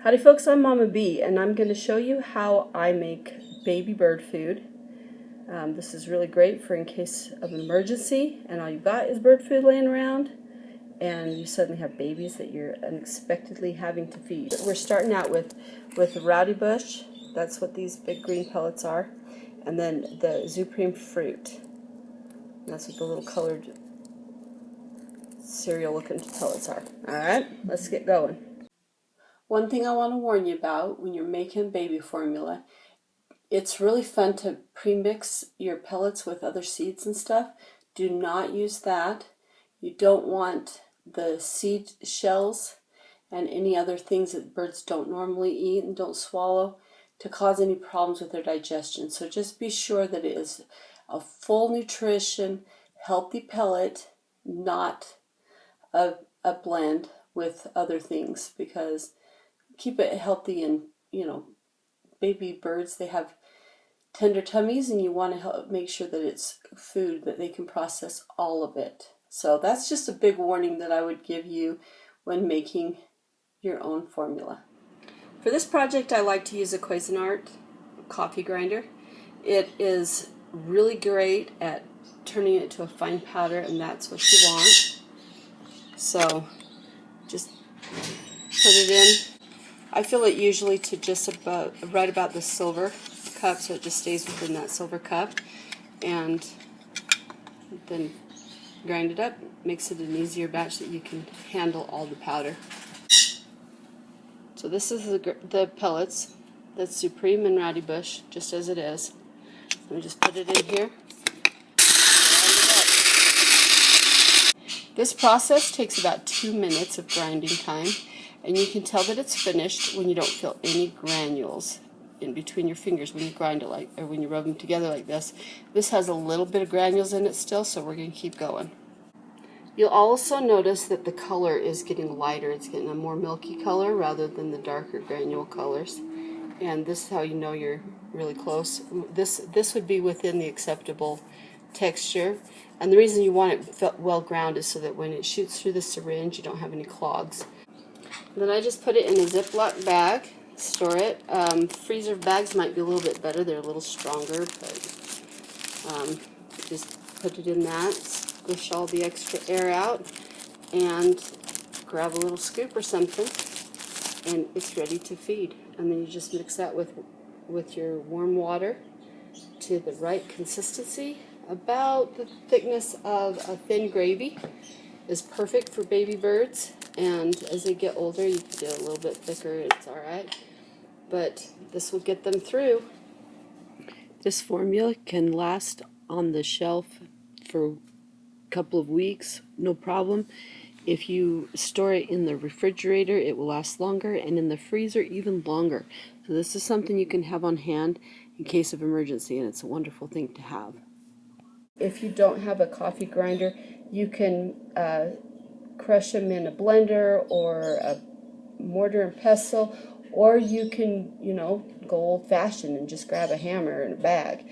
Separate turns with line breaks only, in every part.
Howdy folks, I'm Mama B, and I'm going to show you how I make baby bird food. This is really great for in case of an emergency and all you've got is bird food laying around and you suddenly have babies that you're unexpectedly having to feed. We're starting out with Roudybush. That's what these big green pellets are. And then the Zupreem Fruit. That's what the little colored cereal looking pellets are. Alright, let's get going. One thing I want to warn you about when you're making baby formula, it's really fun to pre-mix your pellets with other seeds and stuff. Do not use that. You don't want the seed shells and any other things that birds don't normally eat and don't swallow to cause any problems with their digestion. So just be sure that it is a full nutrition, healthy pellet, not a blend with other things, because keep it healthy. And baby birds, they have tender tummies and you want to help make sure that it's food that they can process all of it. So that's just a big warning that I would give you when making your own formula. For this project I like to use a Cuisinart coffee grinder. It is really great at turning it to a fine powder, and that's what you want. So just put it in. I fill it usually to just right about the silver cup, so it just stays within that silver cup, and then grind it up. Makes it an easier batch that you can handle all the powder. So this is the pellets. That's Zupreem and Roudybush, just as it is. Let me just put it in here. This process takes about 2 minutes of grinding time. And you can tell that it's finished when you don't feel any granules in between your fingers when you grind it or when you rub them together like this. This has a little bit of granules in it still, so we're going to keep going. You'll also notice that the color is getting lighter. It's getting a more milky color rather than the darker granule colors. And this is how you know you're really close. This would be within the acceptable texture. And the reason you want it well ground is so that when it shoots through the syringe, you don't have any clogs. Then I just put it in a Ziploc bag, store it. Freezer bags might be a little bit better, they're a little stronger, but just put it in that, squish all the extra air out, and grab a little scoop or something, and it's ready to feed. And then you just mix that with your warm water to the right consistency. About the thickness of a thin gravy is perfect for baby birds. And as they get older, you can do it a little bit thicker, it's alright. But this will get them through. This formula can last on the shelf for a couple of weeks, no problem. If you store it in the refrigerator, it will last longer, and in the freezer, even longer. So this is something you can have on hand in case of emergency, and it's a wonderful thing to have. If you don't have a coffee grinder, you can crush them in a blender or a mortar and pestle, or you can, go old-fashioned and just grab a hammer and a bag.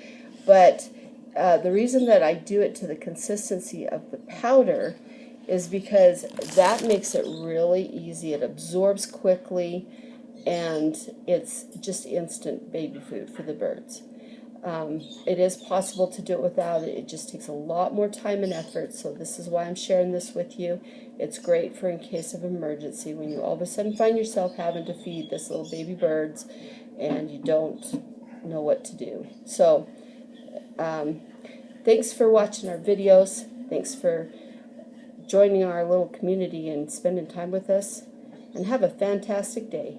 But the reason that I do it to the consistency of the powder is because that makes it really easy. It absorbs quickly, and it's just instant baby food for the birds. It is possible to do it without it. It just takes a lot more time and effort, so this is why I'm sharing this with you. It's great for in case of emergency, when you all of a sudden find yourself having to feed this little baby birds and you don't know what to do. So thanks for watching our videos. Thanks for joining our little community and spending time with us, and have a fantastic day.